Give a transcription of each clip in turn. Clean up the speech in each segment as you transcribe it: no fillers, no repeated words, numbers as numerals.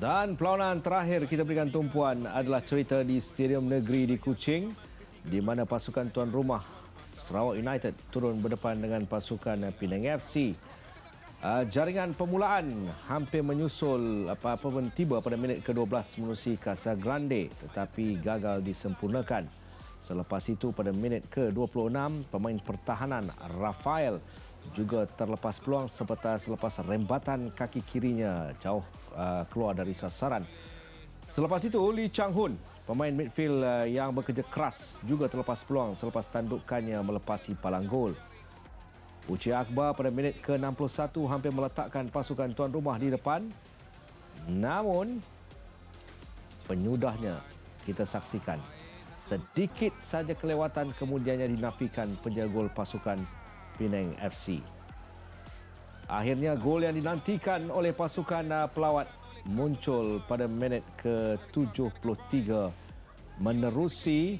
Dan perlawanan terakhir kita berikan tumpuan adalah cerita di Stadium Negeri di Kuching di mana pasukan tuan rumah Sarawak United turun berdepan dengan pasukan Penang FC. Jaringan permulaan hampir menyusul apa-apa pun tiba pada minit ke-12 menerusi Casa Grande tetapi gagal disempurnakan. Selepas itu pada minit ke-26 pemain pertahanan Rafael juga terlepas peluang selepas rembatan kaki kirinya jauh keluar dari sasaran. Selepas itu Lee Chang Hun, pemain midfield yang bekerja keras juga terlepas peluang selepas tandukannya melepasi palang gol. Uci Akbar pada minit ke-61 hampir meletakkan pasukan tuan rumah di depan. Namun penyudahnya kita saksikan sedikit saja kelewatan kemudiannya dinafikan penjaga gol pasukan Penang FC. Akhirnya gol yang dinantikan oleh pasukan pelawat muncul pada minit ke-73 menerusi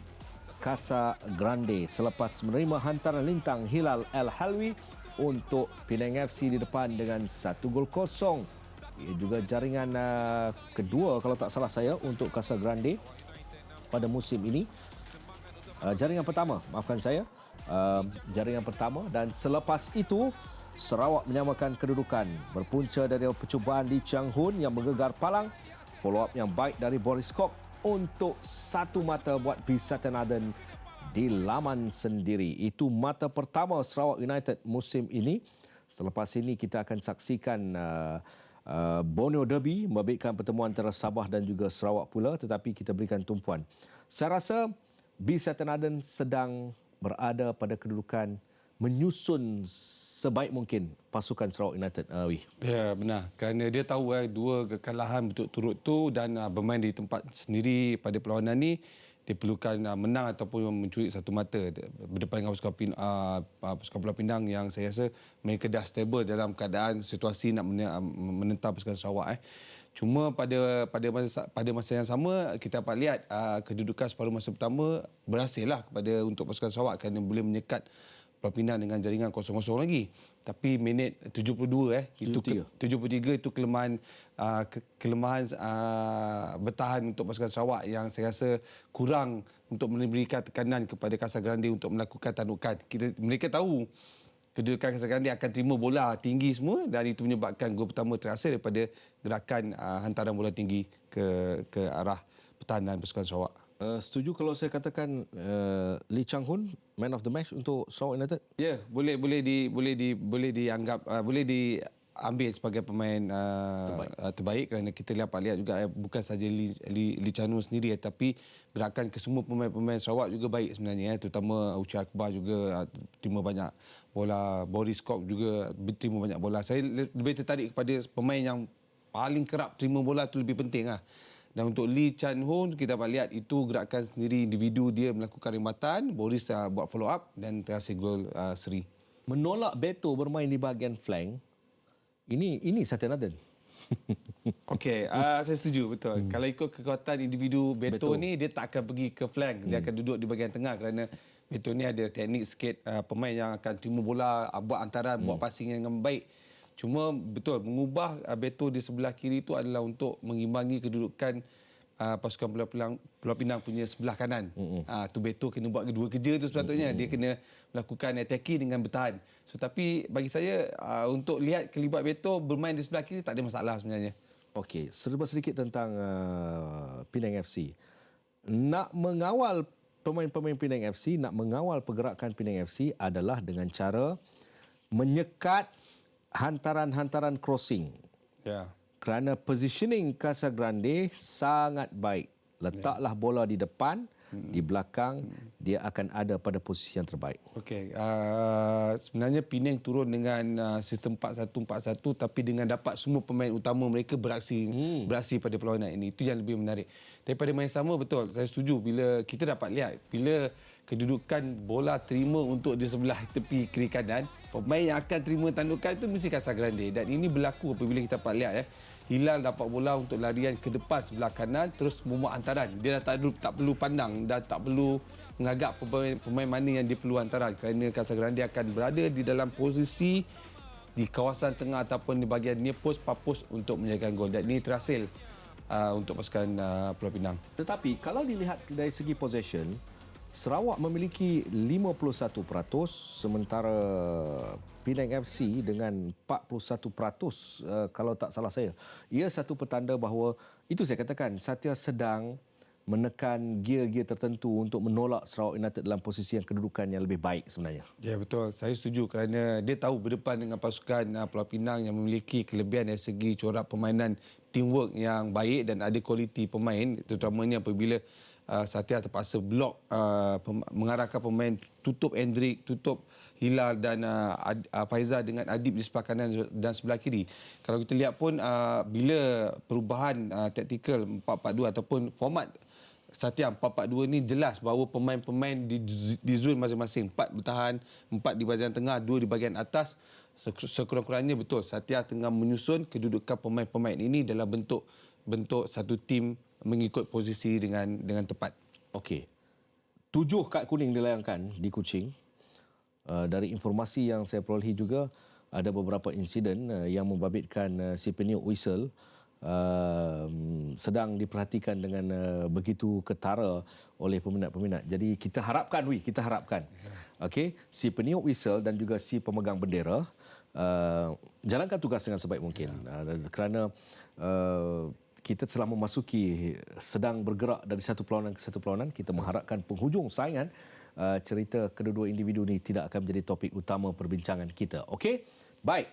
Casa Grande selepas menerima hantaran lintang Hilal Al-Halwi untuk Penang FC di depan dengan 1-0. Ia juga jaringan kedua kalau tak salah saya untuk Casa Grande pada musim ini. Jaringan pertama, maafkan saya. Jaringan pertama dan selepas itu Sarawak menyamakan kedudukan berpunca dari percubaan Lee Chang Hun yang menggegar palang, follow up yang baik dari Boris Kok untuk satu mata buat Bisatan Aden di laman sendiri. Itu mata pertama Sarawak United musim ini. Selepas ini kita akan saksikan Borneo Derby membabitkan pertemuan antara Sabah dan juga Sarawak pula, tetapi kita berikan tumpuan. Saya rasa Bisatan Aden sedang berada pada kedudukan menyusun sebaik mungkin pasukan Sarawak United. Ya, benar. Kerana dia tahu dua kekalahan berturut-turut tu dan bermain di tempat sendiri pada perlawanan ni diperlukan menang ataupun mencuri satu mata berdepan dengan pasukan Pulau Pinang yang saya rasa mereka dah stable dalam keadaan situasi nak menentang pasukan Sarawak. Cuma pada masa yang sama kita dapat lihat kedudukan separuh masa pertama berhasillah untuk pasukan Sarawak kerana boleh menyekat Pulau Pinang dengan jaringan 0-0 lagi. Tapi minit 72 73 itu kelemahan bertahan untuk pasukan Sarawak yang saya rasa kurang untuk memberikan tekanan kepada Casa Grande untuk melakukan tandukan. Mereka tahu kedudukan Casa Grande akan terima bola tinggi semua dan itu menyebabkan gol pertama terhasil daripada gerakan hantaran bola tinggi ke arah pertahanan pasukan Sarawak. Setuju kalau saya katakan Lee Chang Hun man of the match untuk Sarawak United? Ya, boleh diambil sebagai pemain terbaik kerana kita lihat juga bukan saja Lee Chang Hun sendiri tapi gerakan kesemua pemain Sarawak juga baik sebenarnya, terutama Uci Akbar juga terima banyak bola, Boris Kok juga terima banyak bola. Saya lebih tertarik kepada pemain yang paling kerap terima bola tu lebih penting lah. Dan untuk Lee Chang Hun, kita dapat lihat itu gerakan sendiri individu dia melakukan rembatan, Boris buat follow up dan terhasil gol seri. Menolak Beto bermain di bahagian flank, ini Satan Aden. Okey, saya setuju betul. Kalau ikut kekuatan individu Beto ni, dia tak akan pergi ke flank, dia akan duduk di bahagian tengah kerana Beto ni ada teknik sikit pemain yang akan terima bola, buat antaran, buat passing yang baik. Cuma betul mengubah Beto di sebelah kiri itu adalah untuk mengimbangi kedudukan pasukan Pulau Pinang punya sebelah kanan. Tu Beto kena buat kedua kerja tu sepatutnya. Dia kena melakukan attacking dengan bertahan. So tapi bagi saya untuk lihat kelibat Beto bermain di sebelah kiri tak ada masalah sebenarnya. Okey, serba sedikit tentang Penang FC. Nak mengawal pemain-pemain Penang FC, nak mengawal pergerakan Penang FC adalah dengan cara menyekat hantaran-hantaran crossing. Ya. Kerana positioning Casa Grande sangat baik. Letaklah bola di depan, di belakang, dia akan ada pada posisi yang terbaik. Okey, sebenarnya Penang turun dengan sistem 4-1-4-1 tapi dengan dapat semua pemain utama mereka beraksi pada perlawanan ini. Itu yang lebih menarik. Daripada main sama, betul, saya setuju bila kita dapat lihat bila kedudukan bola terima untuk di sebelah tepi kiri kanan, pemain yang akan terima tandukan itu mesti Casa Grande dan ini berlaku apabila kita dapat lihat Hilal dapat bola untuk larian ke depan sebelah kanan terus memuat hantaran. Dia dah tak perlu pandang dan tak perlu mengagak pemain mana yang dia perlu hantaran kerana Casa Grande akan berada di dalam posisi di kawasan tengah ataupun di bahagian near post, far post untuk menjaga gol dan ini terhasil untuk pasukan Pulau Pinang. Tetapi kalau dilihat dari segi possession, Sarawak memiliki 51%, sementara Penang FC dengan 41%, kalau tak salah saya. Ia satu petanda bahawa, itu saya katakan, Satya sedang menekan gear-gear tertentu untuk menolak Sarawak United dalam posisi yang kedudukan yang lebih baik sebenarnya. Ya, betul. Saya setuju kerana dia tahu berdepan dengan pasukan Pulau Pinang yang memiliki kelebihan dari segi corak permainan, teamwork yang baik dan ada kualiti pemain, terutamanya apabila Satya terpaksa blok mengarahkan pemain, tutup Hendrik, tutup Hilal dan Faizal dengan Adib di sebelah kanan dan sebelah kiri. Kalau kita lihat pun bila perubahan taktikal 4-4-2 ataupun format Satya 4-4-2 ni jelas bahawa pemain-pemain di zon masing-masing, 4 bertahan, 4 di bahagian tengah, 2 di bahagian atas. Sekurang-kurangnya betul Satya tengah menyusun kedudukan pemain-pemain ini dalam bentuk satu tim mengikut posisi dengan tepat. Okey. 7 kad kuning dilayangkan di Kuching. Dari informasi yang saya perolehi juga, ada beberapa insiden yang membabitkan si peniup whistle sedang diperhatikan dengan begitu ketara oleh peminat-peminat. Jadi kita harapkan, okey, si peniup whistle dan juga si pemegang bendera jalankan tugas dengan sebaik mungkin. Kerana kita telah memasuki, sedang bergerak dari satu perlawanan ke satu perlawanan. Kita mengharapkan penghujung saingan, cerita kedua-dua individu ini tidak akan menjadi topik utama perbincangan kita. Okey? Baik.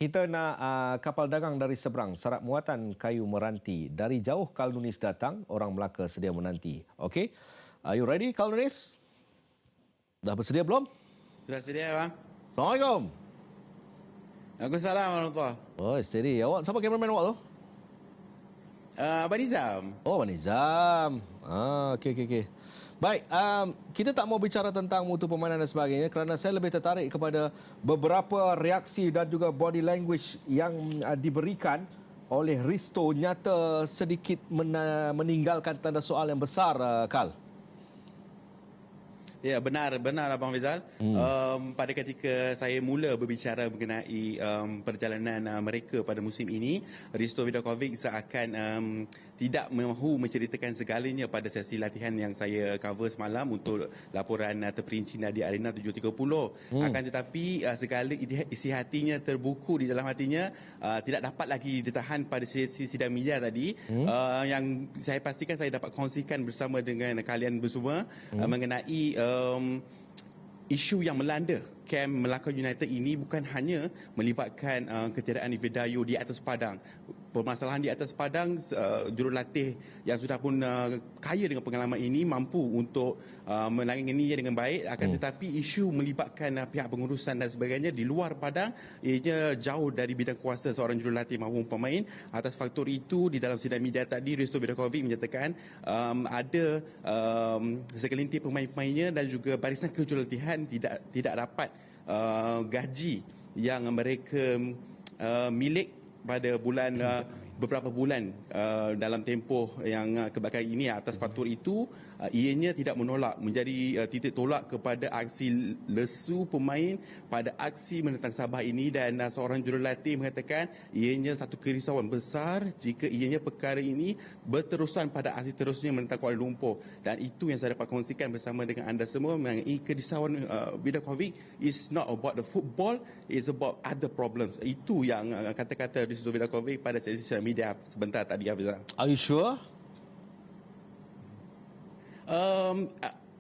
Kita nak kapal dagang dari seberang, Sarat Muatan Kayu Meranti. Dari jauh Kalnunis datang, orang Melaka sedia menanti. Okey? Are you ready, Kalnunis? Dah bersedia belum? Sudah sedia, bang? Assalamualaikum. Waalaikumsalam warahmatullahi. Oh, steady. Awak, siapa kameraman awak tu? Abang Nizam. Oh, Abang Nizam. Okey. Baik, kita tak mau bicara tentang mutu permainan dan sebagainya kerana saya lebih tertarik kepada beberapa reaksi dan juga body language yang diberikan oleh Risto nyata sedikit meninggalkan tanda soal yang besar, Kal. Ya, benar Abang Fizal. Pada ketika saya mula berbicara mengenai perjalanan mereka pada musim ini, Risto Vidakovic seakan tidak mahu menceritakan segalanya pada sesi latihan yang saya cover semalam untuk laporan terperinci Nadia Arena 7.30. Akan tetapi segala isi hatinya terbuku di dalam hatinya, tidak dapat lagi ditahan pada sesi sidang media tadi. Yang saya pastikan saya dapat kongsikan bersama dengan kalian bersama mengenai isu yang melanda kem Melaka United ini bukan hanya melibatkan ketiadaan Ivedayo di atas padang. Permasalahan di atas padang, jurulatih yang sudah pun kaya dengan pengalaman ini mampu untuk menanganinya dengan baik. Akan tetapi isu melibatkan pihak pengurusan dan sebagainya di luar padang, ianya jauh dari bidang kuasa seorang jurulatih maupun pemain. Atas faktor itu, di dalam sidang media tadi, Risto Vidakovic menyatakan ada segelintir pemain-pemainnya dan juga barisan kejurulatihan tidak dapat gaji yang mereka milik pada beberapa bulan dalam tempoh yang kebelakang ini. Atas faktor itu, ianya tidak menolak, menjadi titik tolak kepada aksi lesu pemain pada aksi menentang Sabah ini. Dan seorang jurulatih mengatakan ianya satu kerisauan besar jika ianya perkara ini berterusan pada aksi terusnya menentang Kuala Lumpur. Dan itu yang saya dapat kongsikan bersama dengan anda semua, mengenai kerisauan Vidakovic is not about the football, it's about other problems. Itu yang kata-kata Risto Vidakovic pada sesi sosial media sebentar tadi, Hafizah. Are you sure?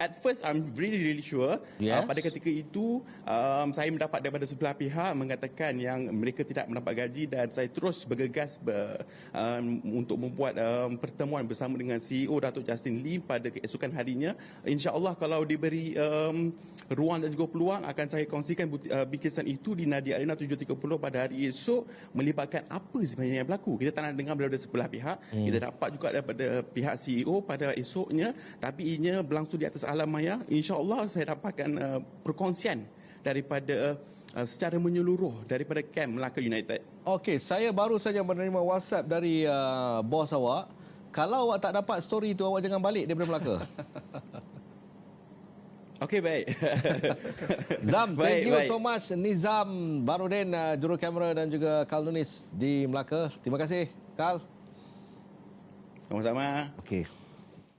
At first, I'm really sure. Yes. Pada ketika itu, saya mendapat daripada sebelah pihak mengatakan yang mereka tidak mendapat gaji, dan saya terus bergegas untuk membuat pertemuan bersama dengan CEO Datuk Justin Lee pada keesokan harinya. InsyaAllah kalau diberi ruang dan juga peluang, akan saya kongsikan bingkisan itu di Nadia Arena 7.30 pada hari esok, melibatkan apa sebenarnya yang berlaku. Kita tak nak dengar daripada sebelah pihak. Kita dapat juga daripada pihak CEO pada esoknya, tapi ianya berlangsung di atas alam maya. InsyaAllah saya dapatkan perkongsian daripada secara menyeluruh daripada kem Melaka United. Okey, saya baru saja menerima WhatsApp dari bos awak. Kalau awak tak dapat story itu, awak jangan balik daripada Melaka. Okey, baik. Zam, thank you so much. Nizam Barudin, juru kamera, dan juga Kal Nunis di Melaka. Terima kasih, Kal. Sama-sama. Okey.